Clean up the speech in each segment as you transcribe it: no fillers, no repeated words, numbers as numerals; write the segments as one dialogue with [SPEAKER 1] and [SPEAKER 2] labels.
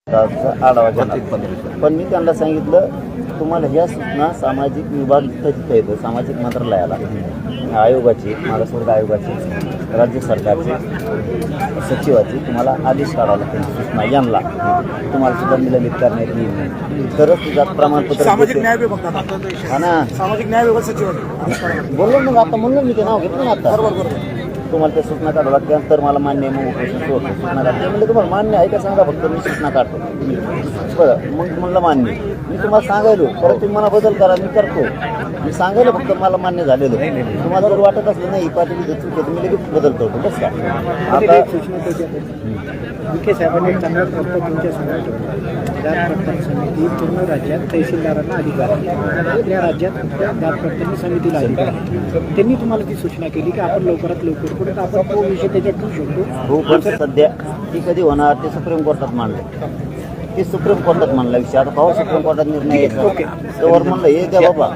[SPEAKER 1] आढावा घेणार. पण मी त्यांना सांगितलं तुम्हाला ह्या सूचना सामाजिक विभाग जिथं येतं सामाजिक मंत्रालयाला आयोगाची मागासवर्ग आयोगाची राज्य सरकारची सचिवाची तुम्हाला आदेश काढावा लागतील. सूचना यांना तुम्हाला सुद्धा निलंबित करण्यात येईल तरच तुझ्या प्रमाणपत्र
[SPEAKER 2] सामाजिक न्याय विभाग
[SPEAKER 1] हा ना
[SPEAKER 2] सामाजिक न्याय विभाग सचिव
[SPEAKER 1] बोललो मग आता म्हणलं मी ते नाव घेतलं ना आता
[SPEAKER 2] बरोबर
[SPEAKER 1] तुम्हाला त्या सूचना काढावं लागते तर मला मान्य आहे. मग उपोषण सोडतो सूचना काढते म्हणजे तुम्हाला मान्य आहे का सांगा फक्त मी सूचना काढतो बरं मग म्हणलं मान्य मी तुम्हाला सांगायलो परत तुम्ही मला बदल करा मी करतो मी सांगायला फक्त मला मान्य झालेलं तुम्हाला जर वाटत असलं नाही पाटील चूक आहे मी लगेच बदल करतो बस का आता
[SPEAKER 3] विखे साहेबांनी एक चांगला प्रस्ताव तुमच्या समोर ठेवला. जात पडताळणी समिती पूर्ण राज्यात तहसीलदारांना अधिकार आहे. आपल्या राज्यात जात पडताळणी समितीला अधिकार आहे. त्यांनी तुम्हाला ती सूचना केली की आपण लवकरात लवकर पुढे आपण तो विषय त्याच्यात ठेवू शकतो.
[SPEAKER 1] हो पण सध्या ती कधी होणार ते सुप्रीम कोर्टात मांडलं ते सुप्रीम कोर्टात मांडला विषय आता पाहू सुप्रीम कोर्टात निर्णय यायचा त्यावर म्हणलं हे द्या बाबा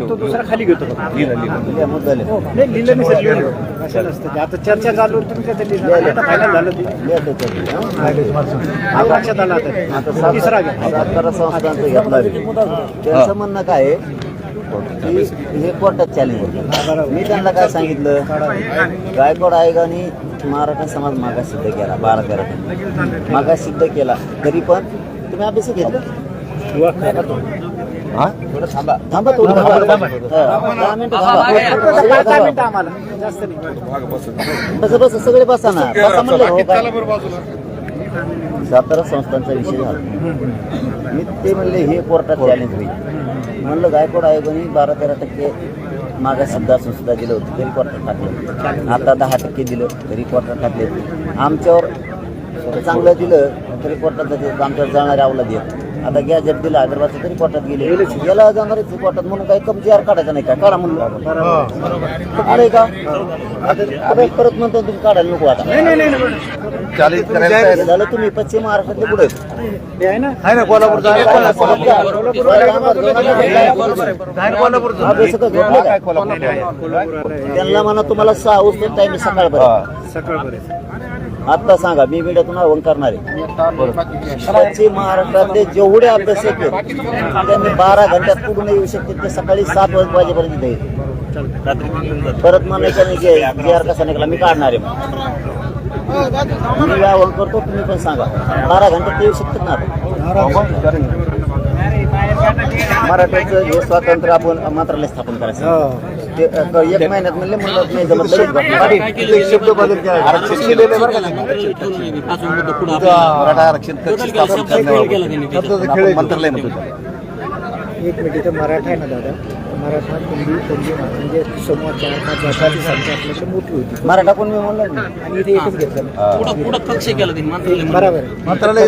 [SPEAKER 3] तो दुसरा खाली घेतो
[SPEAKER 1] मुद्दा
[SPEAKER 3] लिहिलं नाही सर आता चर्चा चालू तुम्ही काय फायनल झालं लक्षात आला आता तिसरा घ्या
[SPEAKER 1] सातारा संस्थांचं घेतला त्यांचं म्हणणं काय आहे की हे कोर्टात चॅलेंज होतं. मी त्यांना काय सांगितलं गायकवाड आयोगाने मराठा समाज मागास सिद्ध केला 12-13 मागास सिद्ध केला तरी पण तुम्ही अभ्यास घेतलं थांबा बस सगळे बसा ना सातारा संस्थांचा विषय झाला मी ते म्हणले हे कोर्टात चॅलेंज होईल म्हणलं गायकवाड आयोगाने 12-13% मागास सिद्ध असून सुद्धा दिलं होतं तरी कोर्टात टाकलं आता 10% दिलं तरी कोर्टात टाकले आमच्यावर चांगलं दिलं तरी कोर्टात जाते आमच्यावर जाणारे अवलाद येत आता गॅजेट दिला हैदराबादचं तरी कोर्टात गेले याला जाणार कोर्टात म्हणून काही कमची यार काढायचा नाही काय काढा म्हणलं अरे का आता परत म्हणतो तुम्ही काढायला नको आता झालं तुम्ही पश्चिम महाराष्ट्रातले पुढे त्यांना म्हणा तुम्हाला 6 वाजता टाइम सकाळपर्यंत आता सांगा मी मीडियातून आव्हान करणार आहे पश्चिम महाराष्ट्रातले जेवढे अभ्यासक आहेत त्यांनी 12 घंट्यात कुठून येऊ शकते ते सकाळी 7 वाजेपर्यंत येईल परत म्हणायचं नाही की जी आर कसा निघाला मी काढणार आहे मी आव्हान करतो तुम्ही पण सांगा 12 घंट्यात येऊ शकतात ना मराठ्याचं हे स्वातंत्र्य आपण मंत्रालय स्थापन करायचं ते 1 महिन्यात म्हणले म्हणलं नाही जमत शब्द बदल मराठा आरक्षण मंत्रालय म्हणतो.
[SPEAKER 3] एक मिनिट मराठा आहे ना दादा मराठा कुंभी म्हणजे समोर 4-5 जातीची संख्या आपल्याकडे मोठी होती
[SPEAKER 1] मराठा कोण मी म्हणलं
[SPEAKER 3] आणि इथे एकच घेतलं बरोबर
[SPEAKER 2] मंत्रालय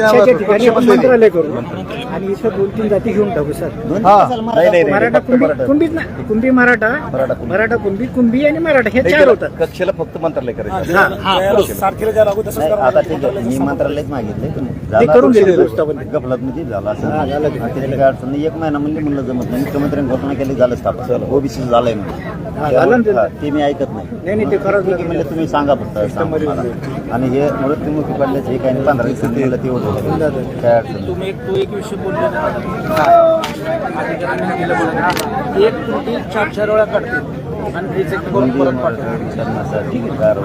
[SPEAKER 3] मंत्रालय करू आणि इथं 2-3 जाती घेऊन टाकू सर मराठा कुंभीच ना कुंभी मराठा कुंभी आणि मराठा हे 4 होतात
[SPEAKER 1] कक्षेला फक्त मंत्रालय करायचं
[SPEAKER 2] सारखेला ज्या लागू तसं
[SPEAKER 1] आता ठीक आहे मी मंत्रालयात मागितले
[SPEAKER 3] ते करून गेले
[SPEAKER 1] गफलत मध्ये झाला असं काय अडचण नाही 1 महिना म्हणले म्हणलं जमत नाही मुख्यमंत्र्यांनी घोषणा केली झालं स्थापन ओबीसी झालंय म्हणून ते मी ऐकत नाही
[SPEAKER 3] ते खरंच
[SPEAKER 1] म्हणजे तुम्ही सांगा फक्त आणि हे मृत्युमुखी पडल्याचं हे काही 15 दिवसांनी मला ते होतं काय अडचण
[SPEAKER 2] तुम्ही एक विषय बोलले एक त्रुटी 4 वेळा काढते आणि रिजेक्ट करून परत पाठवते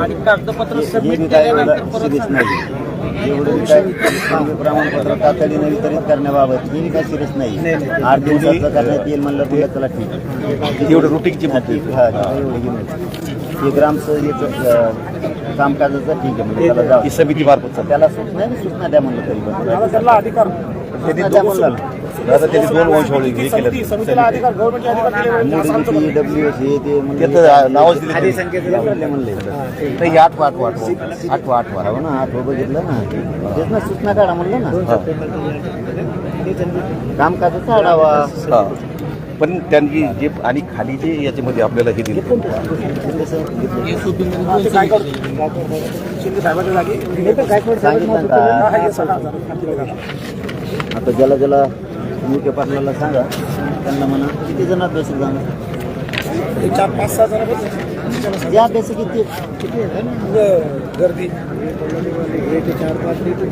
[SPEAKER 2] आणि कागदपत्र सबमिट केल्यानंतर
[SPEAKER 1] नाही एवढं काय प्रमाणपत्र तातडीने वितरित करण्याबाबत ही काय सिरियस नाही 8 दिवसाचं करण्यात येईल म्हणलं तुला चला ठीक आहे एवढं रुटीनची हे ग्रामचं याचं कामकाजाचं ठीक आहे म्हणजे त्याला जाऊ समिती मार्फत त्याला सूचना द्या म्हणलं तरी पण
[SPEAKER 2] त्याला अधिकार
[SPEAKER 1] त्यांनी द्या म्हणलं आता त्यांनी 2 वंशावळी हे केलं
[SPEAKER 2] समितीला अधिकार गव्हर्नमेंटचे अधिकार दिले
[SPEAKER 1] डब्ल्यूएस हे ते नावच दिले म्हणले नाही 8 हो ना 8 बघितलं ना तेच ना सूचना काढा म्हणलं ना कामकाजाचा आढावा
[SPEAKER 4] पण त्यांनी जे आणि खाली जे याच्यामध्ये आपल्याला हे दिले
[SPEAKER 1] आता ज्याला मुख्य पाटलाला सांगा त्यांना म्हणा किती जण अभ्यास जाणार
[SPEAKER 2] 4-5-6 जण
[SPEAKER 1] जे अभ्यास किती
[SPEAKER 3] किती आहे ना गर्दी 4-5 लिटर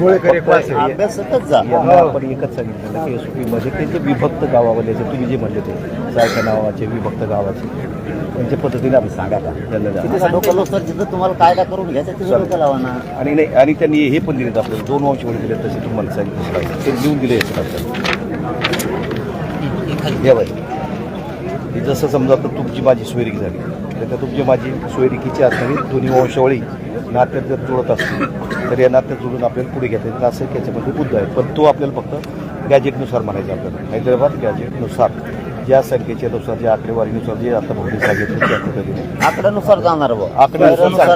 [SPEAKER 3] गोळेकर एक वास आहे.
[SPEAKER 1] अभ्यासकच जा
[SPEAKER 4] यांना आपण एकच सांगितलं की एसओपीमध्ये ते जे विभक्त गावावाले जे तुम्ही जे म्हणले ते जायच्या नावाचे विभक्त गावाचे त्यांच्या पद्धतीने आपण सांगा का त्यांना द्या.
[SPEAKER 1] किती डोकं लोक जिथं तुम्हाला कायदा करून घ्यायचं तिथं डोकं लावा ना.
[SPEAKER 4] आणि नाही आणि त्यांनी हे पण दिलेत आपल्याला 2 वंशवळे दिले तसे तुम्हाला सांगितलं ते लिहून दिले हे बाई हे जसं समजा तर तुमची माझी सोयरीक झाली तर तुमची माझी सोयरिकीची असणारी दोन्ही वंशावळी नात्यात जर जुळत असतील तर या नात्यात जुळून आपल्याला पुढे घेता येईल असं त्याच्यामध्ये मुद्दा आहे. पण तो आपल्याला फक्त गॅजेटनुसार म्हणायचा आपल्याला हैदराबाद गॅजेटनुसार ज्या संख्येच्या नुसार ज्या आकडेवारीनुसार जे आता भावनी सांगितलं त्या पद्धतीने
[SPEAKER 1] आकड्यानुसार जाणार बुवा.
[SPEAKER 4] आकड्यानुसार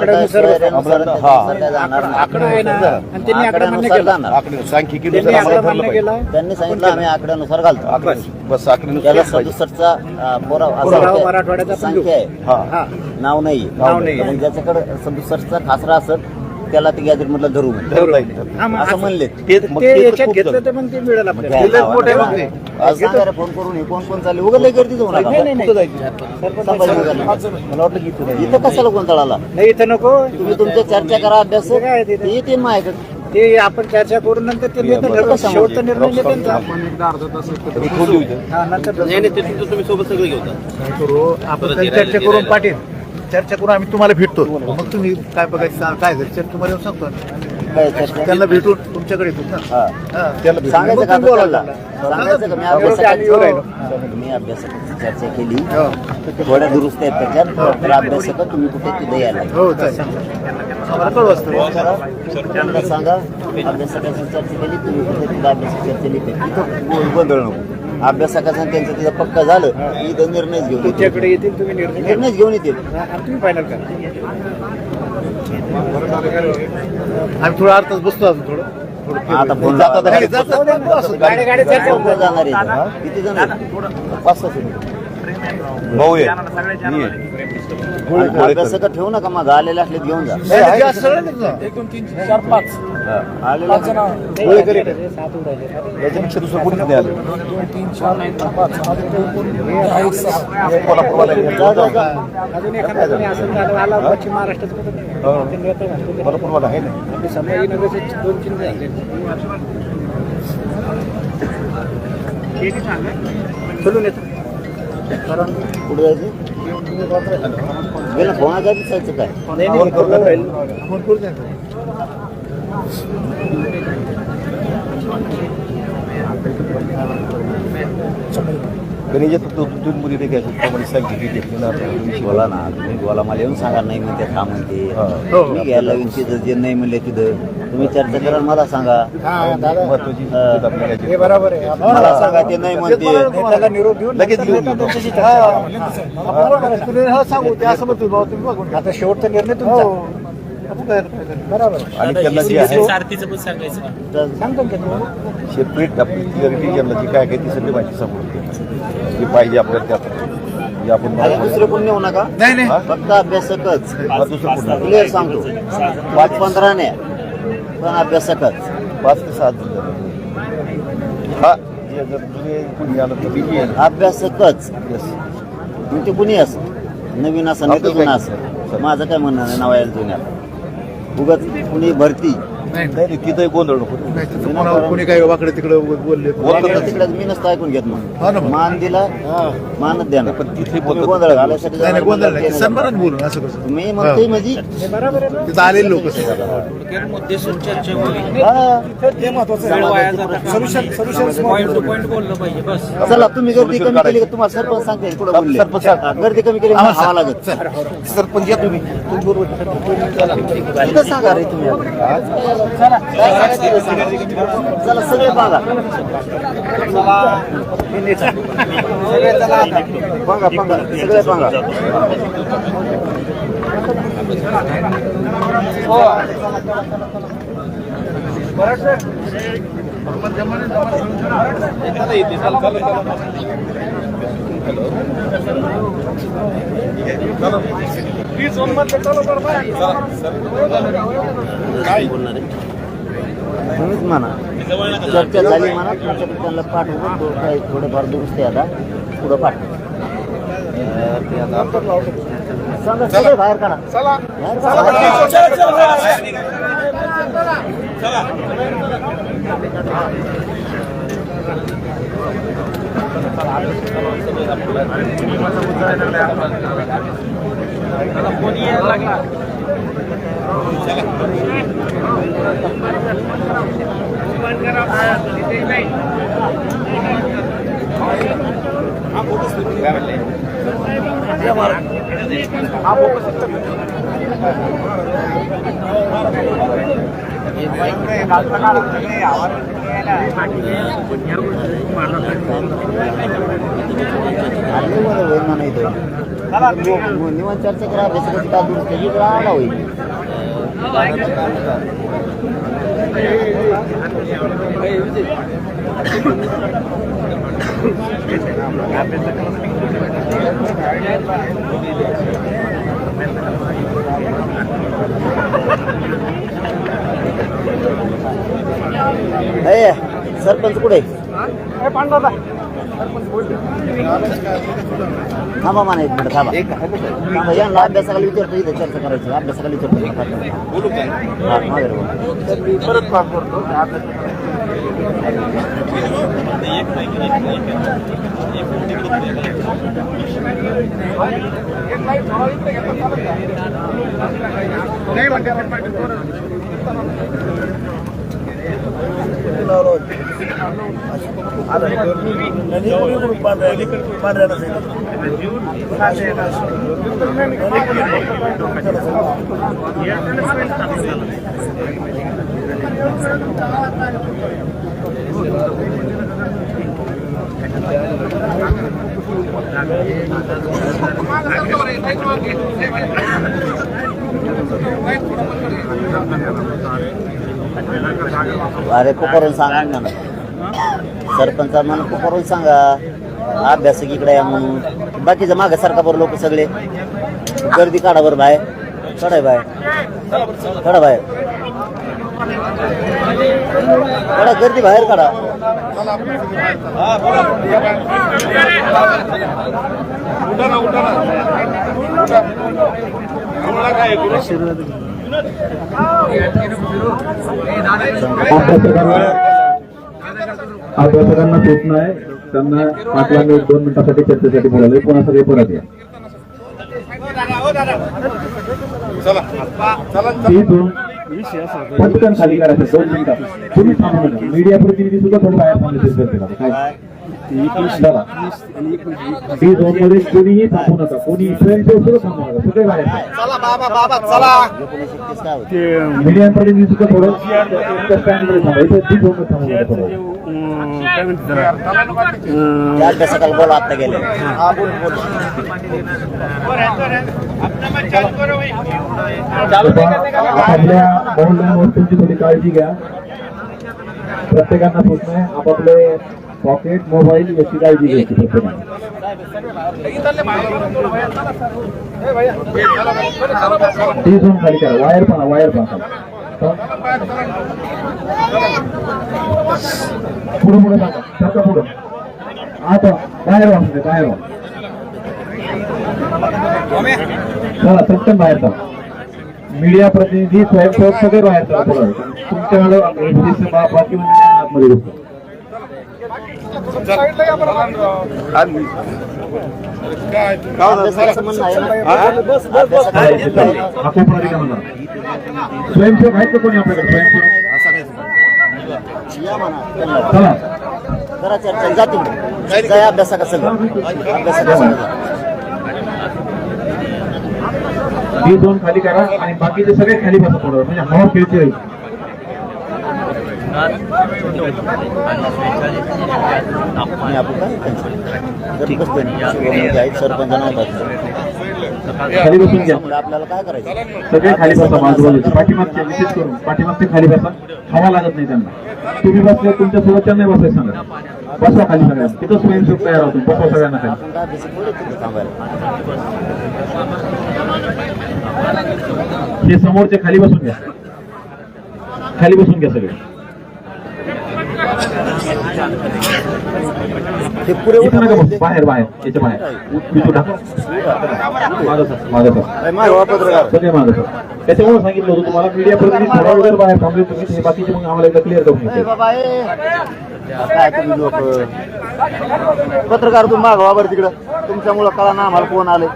[SPEAKER 3] आकडा आहे ना आणि त्यांनी आकडा मान्य
[SPEAKER 1] आकड्यानुसार
[SPEAKER 3] केला.
[SPEAKER 1] जाणार.
[SPEAKER 4] आकडे सांख्यिकीनुसार
[SPEAKER 3] त्यांनी
[SPEAKER 4] आम्हाला
[SPEAKER 3] आकडा
[SPEAKER 4] धरलं
[SPEAKER 3] मान्य
[SPEAKER 4] पाहिजे.
[SPEAKER 3] केला.
[SPEAKER 1] त्यांनी सांगितलं आम्ही आकड्यानुसार घालतो.
[SPEAKER 4] आकडे बस आकडेनुसार
[SPEAKER 1] त्याला
[SPEAKER 4] पाहिजे.
[SPEAKER 1] 67चा
[SPEAKER 3] पुरावा मराठवाड्याचा पण
[SPEAKER 1] संख्या आहे,
[SPEAKER 4] हा
[SPEAKER 3] हा
[SPEAKER 1] नाव नाही.
[SPEAKER 3] नाव नाही.
[SPEAKER 1] मग ज्याच्याकडे 67चा खासरा असत त्याला ते गॅजेट मधलं धरू म्हणतात.
[SPEAKER 4] धरलं आहे.
[SPEAKER 3] हा, मग
[SPEAKER 1] असं म्हणले.
[SPEAKER 4] मग
[SPEAKER 3] ते
[SPEAKER 4] ते
[SPEAKER 3] याच्यात
[SPEAKER 4] खूप
[SPEAKER 3] घेतलं
[SPEAKER 4] झालं.
[SPEAKER 3] तर मग ते मिळेल
[SPEAKER 1] मग
[SPEAKER 3] आपल्याला.
[SPEAKER 1] घ्यायला
[SPEAKER 3] मोठे
[SPEAKER 1] लावा.
[SPEAKER 3] मोठे.
[SPEAKER 1] आज सांगा रे फोन करून हे कोण कोण चालले उघडले गर्दी जाऊ नका.
[SPEAKER 3] नाही, नाही,
[SPEAKER 4] कुठं
[SPEAKER 3] नाही.
[SPEAKER 4] जायचं?
[SPEAKER 1] संभाजीनगरला.
[SPEAKER 4] मला वाटलं की इथं नाही.
[SPEAKER 1] इथं कशाला गोंधळाला
[SPEAKER 3] नाही इथं नको.
[SPEAKER 1] तुम्ही तुमच्या चर्चा करा अभ्यास
[SPEAKER 3] ते काय आहे तिथं?
[SPEAKER 1] ते येते माझ्याकडे.
[SPEAKER 3] ते आपण चर्चा करून नंतर ते निर्णय
[SPEAKER 1] बरं,
[SPEAKER 3] ठरवू.
[SPEAKER 1] कसं
[SPEAKER 3] शेवटचा निर्णय नाही त्यांचा.
[SPEAKER 4] मी खोली होती.
[SPEAKER 3] हा, नंतर
[SPEAKER 4] तुम्ही सोबत सगळं घेऊन
[SPEAKER 5] करू आपण काही चर्चा करून पाटील चर्चा करून आम्ही तुम्हाला भेटतो मग तुम्ही काय बघायचं काय घरच्या तुम्हाला येऊन सांगतो
[SPEAKER 1] काय चर्चा?
[SPEAKER 5] त्यांना भेटून तुमच्याकडे येतो ना
[SPEAKER 1] हा.
[SPEAKER 5] हा.
[SPEAKER 4] त्याला भेटून.
[SPEAKER 1] सांगायचं
[SPEAKER 5] मग
[SPEAKER 1] का
[SPEAKER 5] तुम्ही बोला
[SPEAKER 1] त्याला? सांगायचं का मी मी अभ्यासकाची चर्चा केली थोड्या दुरुस्त आहेत त्याच्यात तर अभ्यासक तुम्ही कुठे तिथे यायला
[SPEAKER 5] हो चालेल आम्हाला कळू असतं
[SPEAKER 1] त्यांना सांगा अभ्यासकाची चर्चा केली तुम्ही कुठे तिथं अभ्यासाची चर्चा लिहिते इथं गोंधळ नको. अभ्यासकाचं आणि त्यांचं तिथं पक्क झालं की इथं निर्णयच घेऊन येतील.
[SPEAKER 3] तुमच्याकडे येतील तुम्ही निर्णय घ्या.
[SPEAKER 1] निर्णयच घेऊन येतील.
[SPEAKER 3] आणि तुम्ही फायनल करा.
[SPEAKER 5] आम्ही थोडा अर्धच बसतो अजून थोडं
[SPEAKER 1] आता फोन
[SPEAKER 5] जाता
[SPEAKER 1] लावा.
[SPEAKER 5] नाही, जाता नाही, असं
[SPEAKER 3] गाडी गाडी चर्चा
[SPEAKER 1] कोण
[SPEAKER 3] होतं.
[SPEAKER 1] जाणार आहे? किती जण आहेत? 5-6 जण.
[SPEAKER 4] भाऊ आहे मी आहे.
[SPEAKER 1] अभ्यासक ठेवू नका मग आलेले असले घेऊन जा.
[SPEAKER 5] नाही, नाही, जास्त सगळं नाही तुझं.
[SPEAKER 1] आलेले
[SPEAKER 3] गोळेकर येतात. 7 उडाले.
[SPEAKER 4] याच्यापेक्षा दुसरं कोणीच नाही आलं.
[SPEAKER 3] अजून एखादा कोणी असं झालं आला पश्चिम महाराष्ट्राचं कुठं
[SPEAKER 4] हो.
[SPEAKER 3] ते नेतं घालतो ते.
[SPEAKER 4] कोल्हापूरवाला आहे ना.
[SPEAKER 3] आपले संभाजीनगरचे 2-3 झाले. खोलून येतो.
[SPEAKER 1] कुठे जायचं? गेलं फोनाचा दिसायचं काय?
[SPEAKER 3] नाही, नाही, खोलून राहील.
[SPEAKER 5] फोन करू द्या.
[SPEAKER 4] गणेश दोन मुली ते घ्यायचे सांगितली घेतली ना
[SPEAKER 1] तुम्ही बोला ना तुम्ही बोला मला येऊन सांगा नाही म्हणते था म्हणते
[SPEAKER 4] हा.
[SPEAKER 1] मी घ्यायला लावीन तिथं जे नाही म्हणले तिथं तुम्ही चर्चा करा मला सांगा.
[SPEAKER 3] हा, दादा.
[SPEAKER 4] महत्वाची
[SPEAKER 1] हा.
[SPEAKER 4] आपल्या घ्यायची.
[SPEAKER 3] हे बरोबर आहे. आपण
[SPEAKER 1] मला सांगा ते नाही म्हणते.
[SPEAKER 3] नेत्याला निरोप देऊन
[SPEAKER 4] लगेच
[SPEAKER 3] नंतर
[SPEAKER 4] घेऊन
[SPEAKER 3] नेता
[SPEAKER 4] येतो.
[SPEAKER 3] त्यांच्याशी चर्चा करा.
[SPEAKER 5] तुम्ही हा सांगू ते असं म्हणतो भाऊ तुम्ही बघून घ्या.
[SPEAKER 3] आता शेवटचा निर्णय तुमचा.
[SPEAKER 5] आपण काय करायचं?
[SPEAKER 3] बरोबर.
[SPEAKER 4] आणि त्यांना जे आहे
[SPEAKER 1] तर
[SPEAKER 3] सांगतो ना तुम्ही.
[SPEAKER 4] सेपरेट आपली क्लिअरिटी ज्यांना जी काय ती सगळी माहिती समोर जी पाहिजे आपल्याला त्यात जे आपण
[SPEAKER 1] आणि दुसरं कोण नेऊ नका
[SPEAKER 5] नाही नाही
[SPEAKER 1] फक्त अभ्यासकच
[SPEAKER 4] हा, दुसरं कोण नाही.
[SPEAKER 1] क्लिअर सांगतो 5-15 नाही पण अभ्यासकच
[SPEAKER 4] 5 ते 7 जण झाले. हा जे जर जुने कोणी आलं तर बीजी आहे.
[SPEAKER 1] अभ्यासकच
[SPEAKER 4] Yes.
[SPEAKER 1] मग ते कुणी असं नवीन असं नाही तर जुनं असं माझं काय म्हणणं नाही नाव यायला जुन्याला उगाच कुणी भरती
[SPEAKER 5] नाही
[SPEAKER 4] नाही नाही, तिथं गोंधळ नको.
[SPEAKER 5] नाही तिथं कोणावर कोणी काही वाकडे तिकडे बोलले
[SPEAKER 1] तिकडे मी नसतं ऐकून घेत
[SPEAKER 5] हा ना
[SPEAKER 1] मग
[SPEAKER 5] मग.
[SPEAKER 1] मान दिला मानच द्या ना
[SPEAKER 4] पण तिथे
[SPEAKER 1] तुम्ही
[SPEAKER 4] बोलतात.
[SPEAKER 1] गोंधळ घालायसाठी
[SPEAKER 5] नाही नाही गोंधळ नाही
[SPEAKER 1] जाणार
[SPEAKER 5] सन्मानात बोलून असं कसं
[SPEAKER 1] मी म्हणतोय म्हणजे
[SPEAKER 3] हे बरोबर आहे ना.
[SPEAKER 5] तिथं आलेले लोक
[SPEAKER 2] मुद्देसूद चर्चा होईल.
[SPEAKER 1] हा.
[SPEAKER 3] ते महत्वाचं आहे. सोल्युशन
[SPEAKER 2] पॉईंट टू पॉईंट बोललं पाहिजे बस.
[SPEAKER 1] चला तुम्ही गर्दी कमी केली का तुम्हाला सरपंच सांगते पुढे बोलले
[SPEAKER 4] सरपंच सांग.
[SPEAKER 1] हा, गर्दी कमी केली
[SPEAKER 5] आम्हाला
[SPEAKER 1] हवा लागत
[SPEAKER 4] सरपंच या तुम्ही
[SPEAKER 1] इथं सांगा रे तुम्ही चला काय सांगायचं ते सांगा. चला सगळे बघा बघा सगळे बघा तुम्हीच म्हणा चर्चा झाली म्हणा तुमच्याकडे त्यांना पाठवतो काही थोडंफार दुरुस्ती आता पुढं पाठवा
[SPEAKER 4] ते आता
[SPEAKER 1] सांगा सगळे बाहेर काढा बाहेर काढा.
[SPEAKER 2] कोणी यायला लागला
[SPEAKER 1] निवांत चर्चा करा बेसिकली काय दूर त्याची आला होईल. सरपंच कुठे थांबा म्हणा 1 मिनिट थांबा थांबा यांना अभ्यासाला विचारतो इथे चर्चा करायची अभ्यासाला विचारतो
[SPEAKER 5] परत कॉल करतो
[SPEAKER 1] अरे पुकारून सांगा ना सरपंच म्हणून पुकारून सांगा अभ्यासक इकडे या म्हणून बाकीचं मागं सारखा बरं लोक सगळे गर्दी काढा बरं बाहेर काढाय बाहेर काढा बाहेर काढा गर्दी बाहेर काढा
[SPEAKER 6] अभ्यासकांना सूचना आहे त्यांना 5 मिनिट 2 मिनिटासाठी चर्चेसाठी बोलावले पुन्हा सगळे परत या. पटकन खाली करायचं 2 मिनिटात तुम्ही थांबू नका. मीडिया प्रतिनिधी सुद्धा थोडं बाहेर थांबले काय डी झोन मध्ये कोणीही थांबू नका कोणी स्वयंसेवक सुद्धा थांबू नका सगळे बाहेर मीडिया प्रतिनिधी सुद्धा थोडं स्टँड मध्ये थांबा इथे डी झोन मध्ये थांबू नका.
[SPEAKER 1] अभ्यासकाला बोला आता गेले
[SPEAKER 6] आपल्या बहुमूल्य वस्तूंची थोडी काळजी घ्या. प्रत्येकांना सूचना आहे आपापले पॉकेट मोबाईल याची काळजी घ्यायची प्रत्येकाने. ती झोन खाली करा वायर पाहा पुढे सांगा सरका पुढं आता बाहेर वाचते बाहेर चला चटकन बाहेर जा. मीडिया प्रतिनिधी स्वयंसेवक सगळे बाहेर चला पुढे तुमच्याकडे बाकी आतमध्ये घुसतो. स्वयंसेवक आहेत का कोणी आपल्याकडे स्वयंसेवक चला
[SPEAKER 1] करा चर्चा जाते काय अभ्यासका सगळं अभ्यासका
[SPEAKER 6] ही झोन खाली करा आणि बाकीचे सगळे खाली बसा थोडं म्हणजे हवा खेळते. खाली बसून घ्या
[SPEAKER 1] आपल्याला काय करायचं
[SPEAKER 6] सगळे खाली बसा बाजूबाजूचे पाठीमागचे विशेष करून पाठीमागचे खाली बसा हवा लागत नाही त्यांना. तुम्ही बसले तुमच्या सोबत त्यांना बसायचं सांगा बसवा खाली सगळ्यांना तिथं स्वयंसेवक तयार होतो बसवा सगळ्यांना खाली. हे समोरचे खाली बसून घ्या सगळे.
[SPEAKER 1] हे पुरे
[SPEAKER 6] इथं नका बसू, बाहेर बाहेर याच्या बाहेर पितू टाका मागं सर सगळे मागं सर. त्याच्यामुळे सांगितलं होतं तुम्हाला मीडिया प्रतिनिधी थोडा वेळ बाहेर थांबले तुम्ही, हे बाकीचे मग आम्हाला एकदा क्लिअर करून
[SPEAKER 1] ए
[SPEAKER 6] घेते.
[SPEAKER 1] बाबा काय तुम्ही लोक पत्रकार तुम्ही मागवा बरं तिकडं, तुमच्यामुळं कळा ना आम्हाला कोण आले.